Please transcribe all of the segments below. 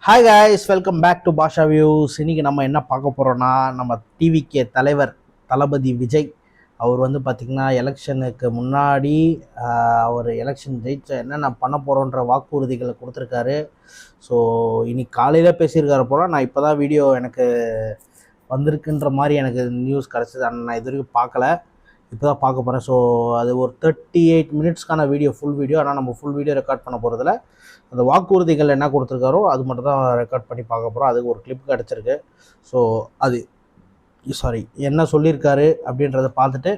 Hi guys, welcome back to Basha views. இன்றைக்கி நம்ம என்ன பார்க்க போகிறோன்னா, நம்ம டிவிகே தலைவர் தளபதி விஜய் அவர் வந்து பார்த்திங்கன்னா எலெக்ஷனுக்கு முன்னாடி அவர் எலெக்ஷன் ஜெயிச்ச என்னென்ன பண்ண போகிறோன்ற வாக்குறுதிகளை கொடுத்துருக்காரு. ஸோ இன்னைக்கு காலையில் பேசியிருக்காரு போல். நான் இப்போ தான் வீடியோ எனக்கு வந்திருக்குன்ற மாதிரி எனக்கு நியூஸ் கிடச்சிது. நான் இது வரைக்கும் பார்க்கல, இப்போ தான் பார்க்க போகிறேன். ஸோ அது ஒரு 38 மினிட்ஸ்க்கான வீடியோ, ஃபுல் வீடியோ. ஆனால் நம்ம ஃபுல் வீடியோ ரெக்கார்ட் பண்ண போகிறதில்ல. அந்த வாக்குறுதிகள் என்ன கொடுத்துருக்காரோ அது மட்டும் தான் ரெக்கார்ட் பண்ணி பார்க்க போகிறோம். அதுக்கு ஒரு கிளிப் கிடச்சிருக்கு. ஸோ அது என்ன சொல்லியிருக்காரு அப்படின்றத பார்த்துட்டு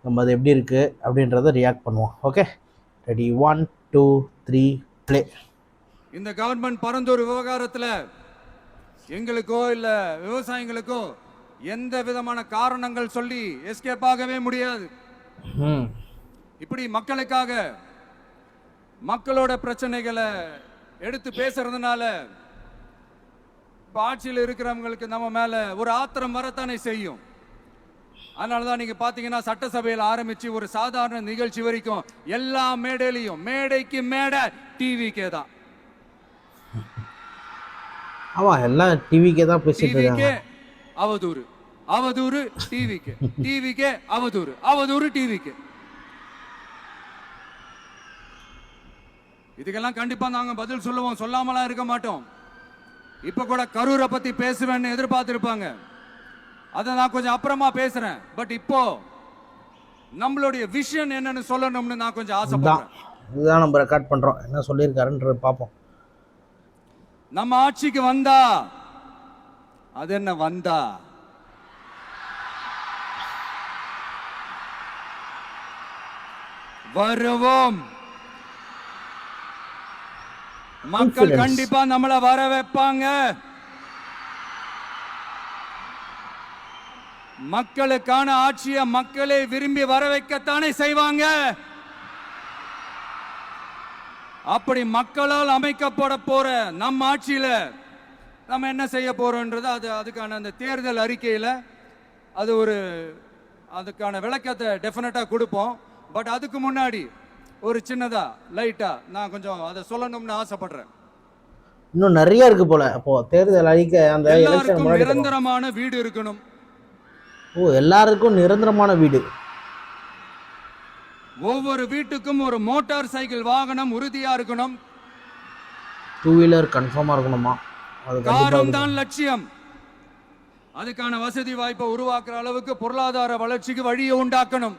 நம்ம அது எப்படி இருக்குது அப்படின்றத ரியாக்ட் பண்ணுவோம். Okay, ready, 1 2 3 play. இந்த கவர்மெண்ட் பரந்தூர் விவகாரத்தில் எங்களுக்கோ இல்லை விவசாயிகளுக்கோ எந்த விதமான காரணங்கள் சொல்லி எஸ்கேப் ஆகவே முடியாது. இப்படி மக்களுக்காக மக்களோட பிரச்சனைகளை எடுத்து பேசுறதுனால ஆட்சியில் இருக்கிறவங்களுக்கு நம்ம மேல ஒரு ஆத்திரம் வரத்தானே செய்யும். அதனாலதான் நீங்க பாத்தீங்கன்னா சட்டசபையில் ஆரம்பிச்சு ஒரு சாதாரண நிகழ்ச்சி வரைக்கும் எல்லா மேடையிலையும் மேடைக்கு மேடை டிவிக்கே தான். ஆமா, எல்லாம் டிவிக்கே தான் பேசிட்டு இருக்காங்க. அவதூறு அவதூறு டிவிக்கு, டிவிக்கே அவதூறு அவதூறு டிவிக்கு. இதுக்கெல்லாம் கண்டிப்பா நாங்க பதில் சொல்லுவோம், சொல்லாமலாம் இருக்க மாட்டோம். இப்ப கூட கரூரை பத்தி பேசுவேன்னு எதிர்பார்த்திருப்பாங்க, அதை நான் கொஞ்சம் அப்புறமா பேசுறேன். பட் இப்போ நம்மளுடைய விஷன் என்னன்னு சொல்லணும்னு நான் கொஞ்சம் ஆசைப்படுறேன். இதுதான் நம்ம ரெக்கார்ட் பண்றோம், என்ன சொல்லியிருக்காருன்றது பார்ப்போம். நம்ம ஆட்சிக்கு வந்தா அது என்ன வந்தா வருவோம். மக்கள் கண்டிப்பா நம்மள வர வைப்பாங்க. மக்களுக்கான ஆட்சிய மக்களே விரும்பி வர வைக்கத்தானே செய்வாங்க. அப்படி மக்களால் அமைக்கப்பட போற நம்ம ஆட்சியில நம்ம என்ன செய்ய போறோம்ன்றது அதுக்கான அந்த தேர்தல் அறிக்கையில அதுக்கான விளக்கத்தை டெஃபினட்டா கொடுப்போம். பட் அதுக்கு முன்னாடி ஒரு சின்னதா லைட்டா நான் கொஞ்சம் அதை சொல்லணும்னு ஆசைப்படுறேன். இன்னும் நிறைய இருக்கு போல. அப்போ தேர்தல் அறிக்கை அந்த எல்லாருக்கும் நிரந்தரமான வீடு இருக்கணும். எல்லாருக்கும் நிரந்தரமான வீடு. ஒவ்வொரு வீட்டுக்கும் ஒரு மோட்டார் சைக்கிள் வாகனம் உறுதியா இருக்கணும். 2 வீலர் கன்ஃபார்மா இருக்கணுமா? காரும் தான் லட்சியம். அதுக்கான வசதி வாய்ப்பை உருவாக்குற அளவுக்கு பொருளாதார வளர்ச்சிக்கு வழியை உண்டாக்கணும்.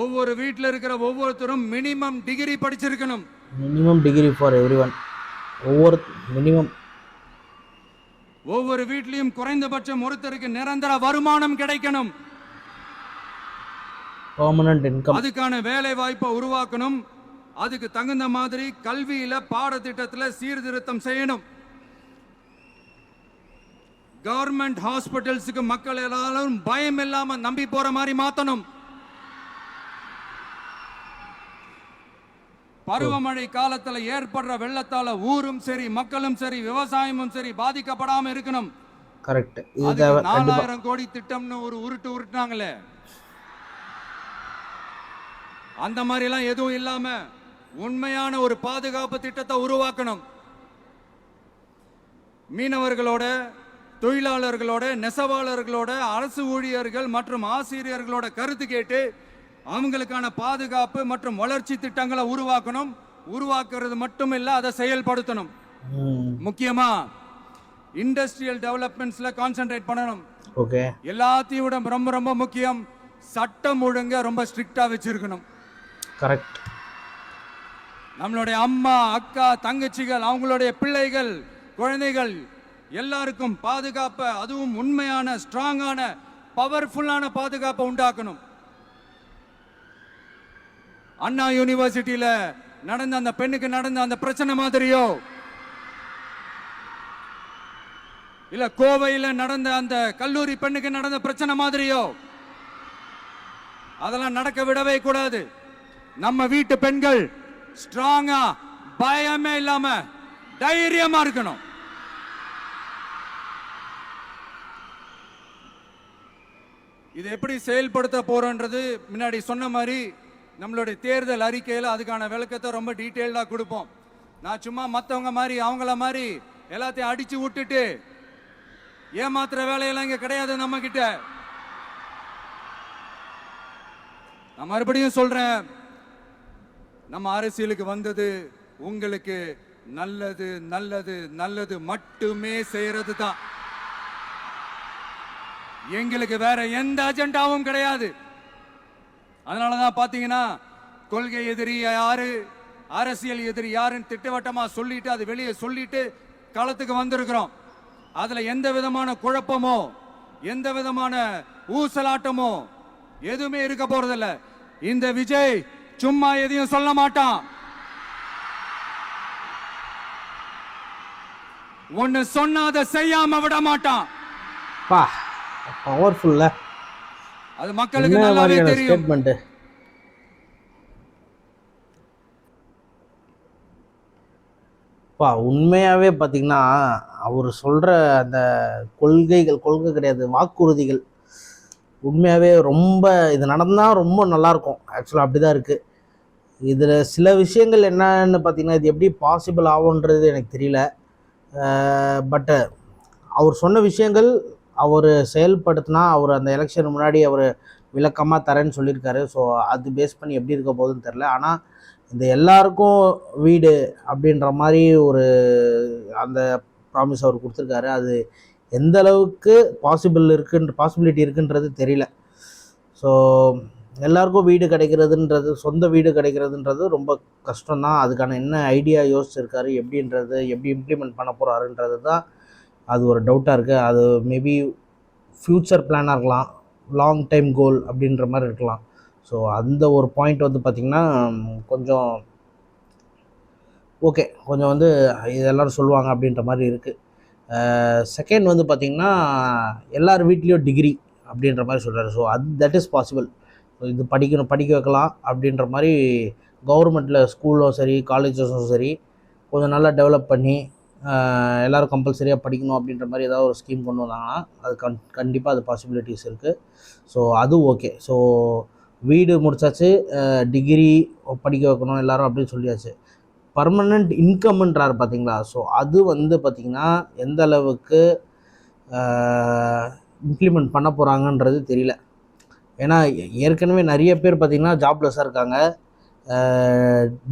ஒவ்வொரு வீட்டில் இருக்கிற ஒவ்வொருத்தரும் மினிமம் டிகிரி படிச்சிருக்கணும். Minimum degree for everyone. ஒவ்வொரு வீட்லயும் குறைந்தபட்சம் ஒருத்தருக்கு நிரந்தர வருமானம் கிடைக்கணும். Permanent income. அதுக்கான வேலை வாய்ப்பை உருவாக்கணும். அதுக்கு தகுந்த மாதிரி கல்வியில பாடத்திட்டத்தில் சீர்திருத்தம் செய்யணும். கவர்மெண்ட் ஹாஸ்பிட்டல்ஸுக்கு மக்கள் எல்லாரும் பயம் இல்லாம நம்பி போற மாதிரி மாத்தணும். பருவமழை காலத்துல ஏற்படுற வெள்ளத்தால ஊரும் சரி மக்களும் சரி விவசாயமும் சரி பாதிக்கப்படாம இருக்கணும். கரெக்ட். 4000 கோடி திட்டம்னு ஒரு உருட்டுனாங்களே, அந்த மாதிரி எல்லாம் எதுவும் இல்லாம உண்மையான ஒரு பாதுகாப்பு திட்டத்தை உருவாக்கணும். மீனவர்களோட, தொழிலாளர்களோட, நெசவாளர்களோட, அரசு ஊழியர்கள் மற்றும் ஆசிரியர்களோட கருத்து கேட்டு அவங்களுக்கான பாதுகாப்பு மற்றும் வளர்ச்சி திட்டங்களை உருவாக்கணும். உருவாக்குறது மட்டும் இல்ல, அதை செயல்படுத்தணும். முக்கியமா இண்டஸ்ட்ரியல் டெவலப்மெண்ட்ஸ்ல கான்சென்ட்ரேட் பண்ணணும். ஓகே, எல்லாத்தையும் விட ரொம்ப ரொம்ப முக்கியம், சட்டம் ஒழுங்க ரொம்ப ஸ்ட்ரிக்டா வச்சிருக்கணும். கரெக்ட். நம்மளுடைய அம்மா, அக்கா, தங்கச்சிகள், அவங்களுடைய பிள்ளைகள், குழந்தைகள் எல்லாருக்கும் பாதுகாப்பை, அதுவும் உண்மையான ஸ்ட்ராங்கான பவர்ஃபுல்லான பாதுகாப்பை உண்டாக்கணும். அண்ணா யூனிவர்சிட்டியில நடந்த அந்த பெண்ணுக்கு நடந்த அந்த பிரச்சனை மாதிரியோ, இல்ல கோவையில நடந்த அந்த கல்லூரி பெண்ணுக்கு நடந்த பிரச்சனை மாதிரியோ அதெல்லாம் நடக்க விடவே கூடாது. நம்ம வீட்டு பெண்கள் ஸ்ட்ராங்கா, பயமே இல்லாம தைரியமா இருக்கணும். இது எப்படி செயல்படுத்த போறோன்றது முன்னாடி சொன்ன மாதிரி நம்மளுடைய தேர்தல் அறிக்கையில் அதுக்கான விளக்கத்தை ரொம்ப டீட்டெயில்டாக கொடுப்போம். நான் சும்மா மற்றவங்க மாதிரி அவங்கள மாதிரி எல்லாத்தையும் அடிச்சு விட்டுட்டு ஏமாத்துற வேலையெல்லாம் இங்க கிடையாது நம்ம கிட்ட. நான் மறுபடியும் சொல்றேன், நம்ம அரசியலுக்கு வந்தது உங்களுக்கு நல்லது நல்லது நல்லது மட்டுமே செய்யறது தான். எங்களுக்கு வேற எந்த அஜெண்டாவும் கிடையாது. அதனாலதான் பாத்தீங்கன்னா கொள்கை எதிரி யாரு, அரசியல் எதிரி யாருன்னு திட்டவட்டமா சொல்லிட்டு அது வெளியே சொல்லிட்டு களத்துக்கு வந்திருக்கிறோம். அதுல எந்த விதமான குழப்பமோ எந்த விதமான ஊசலாட்டமோ எதுவுமே இருக்க போறதில்ல. இந்த விஜய் சும்மா எதையும் சொல்ல மாட்டான். ஒன்னு சொன்னா அதை செய்யாம விட மாட்டான். பா பவர்ஃபுல்ல, அது மக்களுக்கு நல்லாவே தெரியும். ஸ்டேட்மெண்ட். பா உண்மையாகவே பார்த்தீங்கன்னா அவர் சொல்கிற அந்த கொள்கை கிடையாது, வாக்குறுதிகள் உண்மையாகவே ரொம்ப இது நடந்தால் ரொம்ப நல்லாயிருக்கும். ஆக்சுவலாக அப்படி தான் இருக்குது. இதில் சில விஷயங்கள் என்னன்னு பார்த்தீங்கன்னா இது எப்படி பாசிபிள் ஆகுன்றது எனக்கு தெரியல. பட்டு அவர் சொன்ன விஷயங்கள் அவர் செயல்படுத்தினா, அவர் அந்த எலெக்ஷன் முன்னாடி அவர் விளக்கமாக தரேன்னு சொல்லியிருக்காரு. ஸோ அது பேஸ் பண்ணி எப்படி இருக்க போகுதுன்னு தெரில. ஆனால் இந்த எல்லாருக்கும் வீடு அப்படின்ற மாதிரி ஒரு அந்த ப்ராமிஸ் அவர் கொடுத்துருக்காரு. அது எந்த அளவுக்கு பாசிபிலிட்டி இருக்குன்றது தெரியல. ஸோ எல்லாருக்கும் வீடு கிடைக்கிறதுன்றது, சொந்த வீடு கிடைக்கிறதுன்றது ரொம்ப கஷ்டம்தான். அதுக்கான என்ன ஐடியா யோசிச்சிருக்காரு, எப்படி இம்ப்ளிமெண்ட் பண்ண போகிறாருன்றது தான் அது ஒரு டவுட்டாக இருக்குது. அது மேபி ஃப்யூச்சர் பிளானாக இருக்கலாம், லாங் டைம் கோல் அப்படின்ற மாதிரி இருக்கலாம். ஸோ அந்த ஒரு பாயிண்ட் வந்து பார்த்திங்கன்னா கொஞ்சம் ஓகே, கொஞ்சம் வந்து இதெல்லோரும் சொல்லுவாங்க அப்படின்ற மாதிரி இருக்குது. செகண்ட் வந்து பார்த்திங்கன்னா எல்லார் வீட்லேயும் டிகிரி அப்படின்ற மாதிரி சொல்கிறாரு. So that is possible. இது படிக்க வைக்கலாம் அப்படின்ற மாதிரி கவர்மெண்ட்டில் ஸ்கூலும் சரி காலேஜஸும் சரி கொஞ்சம் நல்லா டெவலப் பண்ணி எல்லோரும் கம்பல்சரியாக படிக்கணும் அப்படின்ற மாதிரி ஏதாவது ஒரு ஸ்கீம் கொண்டு வந்தாங்கன்னா அது கண்டிப்பாக அது பாசிபிலிட்டிஸ் இருக்குது. ஸோ அது ஓகே. ஸோ வீடு முடிச்சாச்சு, டிகிரி படிக்க வைக்கணும் எல்லோரும் அப்படின்னு சொல்லியாச்சு. பர்மனண்ட் இன்கம்ன்றார் பார்த்தீங்களா? ஸோ அது வந்து பார்த்திங்கன்னா எந்த அளவுக்கு இம்ப்ளிமெண்ட் பண்ண போகிறாங்கன்றது தெரியல. ஏன்னா ஏற்கனவே நிறைய பேர் பார்த்திங்கன்னா ஜாப்லெஸ்ஸாக இருக்காங்க.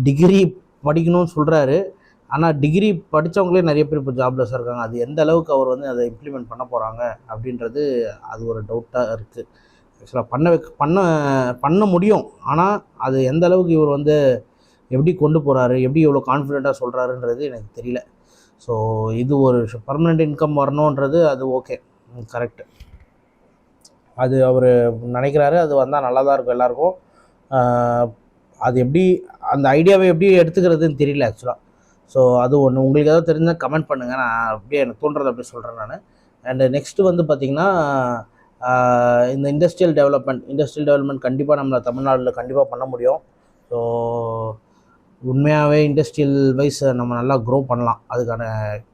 டிகிரி படிக்கணும்னு சொல்கிறாரு, ஆனால் டிகிரி படித்தவங்களே நிறைய பேர் இப்போ ஜாப்லெஸ்ஸாக இருக்காங்க. அது எந்த அளவுக்கு அவர் வந்து அதை இம்ப்ளிமெண்ட் பண்ண போகிறாங்க அப்படின்றது அது ஒரு டவுட்டாக இருக்குது. ஆக்சுவலாக பண்ண முடியும், ஆனால் அது எந்த அளவுக்கு இவர் வந்து எப்படி கொண்டு போகிறாரு, எப்படி எவ்வளோ கான்ஃபிடெண்ட்டாக சொல்கிறாருன்றது எனக்கு தெரியல. ஸோ இது ஒரு பர்மனெண்ட் இன்கம் வரணுன்றது அது ஓகே, கரெக்டு. அது அவர் நினைக்கிறாரு, அது வந்தால் நல்லா தான் இருக்கும் எல்லாருக்கும். அது எப்படி அந்த ஐடியாவை எப்படி எடுத்துக்கிறதுன்னு தெரியல ஆக்சுவலாக. ஸோ அது ஒன்று உங்களுக்கு ஏதாவது தெரிஞ்சால் கமெண்ட் பண்ணுங்கள். நான் அப்படியே எனக்கு தோன்றது அப்படி சொல்கிறேன் நான். அண்டு நெக்ஸ்ட்டு வந்து பார்த்திங்கன்னா இந்த இண்டஸ்ட்ரியல் டெவலப்மெண்ட் கண்டிப்பாக நம்ம தமிழ்நாட்டில் கண்டிப்பாக பண்ண முடியும். ஸோ உண்மையாகவே இண்டஸ்ட்ரியல் வைஸ் நம்ம நல்லா க்ரோ பண்ணலாம். அதுக்கான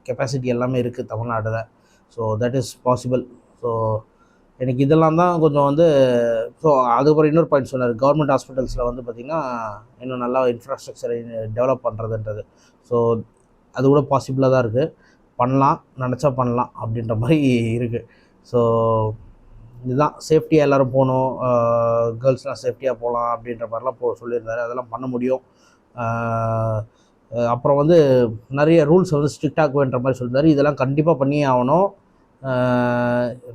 கெப்பாசிட்டி எல்லாமே இருக்குது தமிழ்நாட்டில். So that is possible. So எனக்கு இதெல்லாம் தான் கொஞ்சம் வந்து ஸோ அதுக்கப்புறம் இன்னொரு பாயிண்ட் சொன்னார், கவர்மெண்ட் ஹாஸ்பிட்டல்ஸில் வந்து பார்த்திங்கன்னா இன்னும் நல்லா இன்ஃப்ராஸ்ட்ரக்சரை டெவலப் பண்ணுறதுன்றது. ஸோ அது கூட பாசிபிளாக தான் இருக்குது, பண்ணலாம், நினச்சா பண்ணலாம் அப்படின்ற மாதிரி இருக்குது. ஸோ இதுதான் சேஃப்டியாக எல்லோரும் போகணும், கேர்ள்ஸ்லாம் சேஃப்டியாக போகலாம் அப்படின்ற மாதிரிலாம் சொல்லியிருந்தாரு. அதெல்லாம் பண்ண முடியும். அப்புறம் வந்து நிறைய ரூல்ஸை வந்து ஸ்ட்ரிக்டாக்குவேன்ற மாதிரி சொல்லியிருந்தாரு. இதெல்லாம் கண்டிப்பாக பண்ணியே ஆகணும்.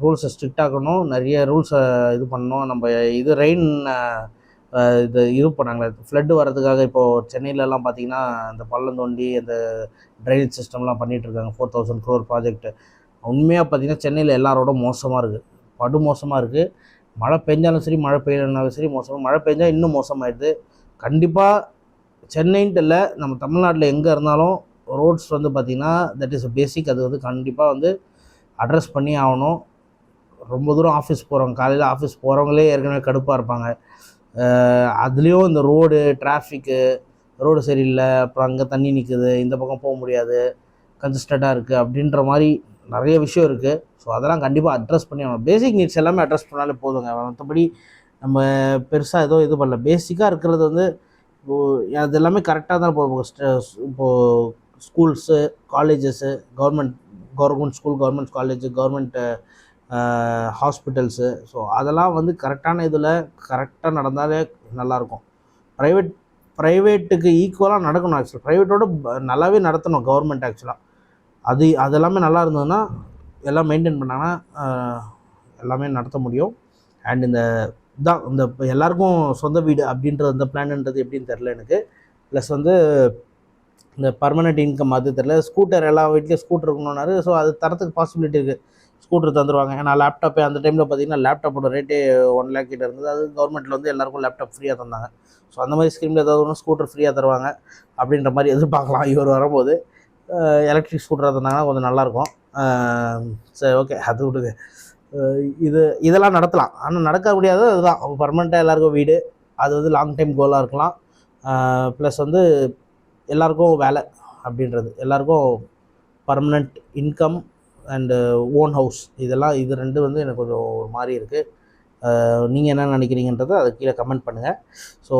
ரூல்ஸை ஸ்ட்ரிக்டாக்கணும், நிறைய ரூல்ஸை இது பண்ணணும். நம்ம இது ரெயின் இது பண்ணாங்களே ஃப்ளட்டு வர்றதுக்காக இப்போது சென்னையிலலாம் பார்த்திங்கன்னா இந்த பள்ளம் தோண்டி அந்த ட்ரைனேஜ் சிஸ்டம்லாம் பண்ணிகிட்ருக்காங்க, 4000 crore ப்ராஜெக்ட்டு. உண்மையாக பார்த்திங்கன்னா சென்னையில் எல்லாரோட மோசமாக இருக்குது, படு மோசமாக இருக்குது. மழை பெஞ்சாலும் சரி மழை பெய்யலனாலும் சரி மோசமாக, மழை பெஞ்சால் இன்னும் மோசமாகிடுது. கண்டிப்பாக சென்னைன்ட்டு இல்லை, நம்ம தமிழ்நாட்டில் எங்கே இருந்தாலும் ரோட்ஸ் வந்து பார்த்திங்கன்னா தட் இஸ் பேசிக். அது வந்து கண்டிப்பாக வந்து அட்ரஸ் பண்ணி ஆகணும். ரொம்ப தூரம் ஆஃபீஸ் போகிறவங்க, காலையில் ஆஃபீஸ் போகிறவங்களே ஏற்கனவே கடுப்பாக இருப்பாங்க. அதுலேயும் இந்த டிராஃபிக்கு, ரோடு சரியில்லை, அப்புறம் அங்கே தண்ணி நிற்குது, இந்த பக்கம் போக முடியாது, கன்ஜஸ்டடாக இருக்குது அப்படின்ற மாதிரி நிறைய விஷயம் இருக்குது. ஸோ அதெல்லாம் கண்டிப்பாக அட்ரஸ் பண்ணி ஆகணும். பேசிக் நீட்ஸ் எல்லாமே அட்ரஸ் பண்ணாலே போதுங்க. மற்றபடி நம்ம பெருசாக ஏதோ இது பண்ணல. பேசிக்காக இருக்கிறது வந்து அது எல்லாமே கரெக்டாக தான் இப்போது schools, colleges, government school, government college, government hospitals, so அதெல்லாம் வந்து கரெக்டான இதில் கரெக்டாக நடந்தாலே நல்லாயிருக்கும். ப்ரைவேட்டுக்கு ஈக்குவலாக நடக்கணும். ஆக்சுவலாக ப்ரைவேட்டோட நல்லாவே நடத்தணும் கவர்மெண்ட். ஆக்சுவலாக அதெல்லாமே நல்லா இருந்ததுன்னா, எல்லாம் மெயின்டைன் பண்ணாங்கன்னா எல்லாமே நடத்த முடியும். அண்ட் இந்த இப்போ எல்லாருக்கும் சொந்த வீடு அப்படின்றது அந்த பிளான்ன்றது எப்படின்னு தெரில எனக்கு. ப்ளஸ் வந்து இந்த பர்மனெண்ட் இன்கம் அது தெரில. ஸ்கூட்டர் எல்லா வீட்லேயும் ஸ்கூட்டர் இருக்கணும்னாரு. ஸோ அது தரத்துக்கு பாசிபிலிட்டி இருக்குது. ஸ்கூட்டர் தந்துடுவாங்க. ஏன்னா லேப்டாப்பே அந்த டைமில் பார்த்தீங்கன்னா லேப்டாப்போட ரேட்டே 1 lakh கிட்ட இருந்தது. அது கவர்மெண்ட்டில் வந்து எல்லாருக்கும் லேப்டாப் ஃப்ரீயாக தந்தாங்க. ஸோ அந்த மாதிரி ஸ்கீமில் ஏதாவது ஒன்று ஸ்கூட்டர் ஃப்ரீயாக தருவாங்க அப்படின்ற மாதிரி எதிர்பார்க்கலாம். இவர் வரும்போது எலக்ட்ரிக் ஸ்கூட்டராக தந்தாங்கன்னா கொஞ்சம் நல்லாயிருக்கும். சரி, ஓகே, அது விடுங்க. இதெல்லாம் நடத்தலாம். ஆனால் நடக்க முடியாது. அதுதான் பர்மனெண்ட்டாக எல்லாருக்கும் வீடு, அது வந்து லாங் டைம் கோலாக இருக்கலாம். ப்ளஸ் வந்து எல்லாருக்கும் வேலை அப்படின்றது, எல்லாருக்கும் permanent income and own house, இது ரெண்டு வந்து எனக்கு கொஞ்சம் ஒரு மாதிரி இருக்குது. நீங்கள் என்ன நினைக்கிறீங்கன்றதை அதை கீழே கமெண்ட் பண்ணுங்கள். ஸோ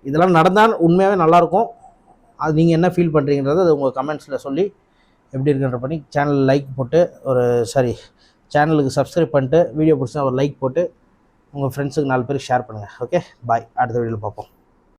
இதெல்லாம் நடந்தால் உண்மையாகவே நல்லாயிருக்கும். அது நீங்கள் என்ன ஃபீல் பண்ணுறீங்கன்றதை அது உங்கள் கமெண்ட்ஸில் சொல்லி எப்படி இருக்குன்ற பண்ணி சேனல் லைக் போட்டு சேனலுக்கு சப்ஸ்கிரைப் பண்ணிட்டு வீடியோ பிடிச்சா ஒரு லைக் போட்டு உங்கள் ஃப்ரெண்ட்ஸுக்கு 4 பேருக்கு ஷேர் பண்ணுங்கள். ஓகே, பாய். அடுத்த வீடியோவில் பார்ப்போம்.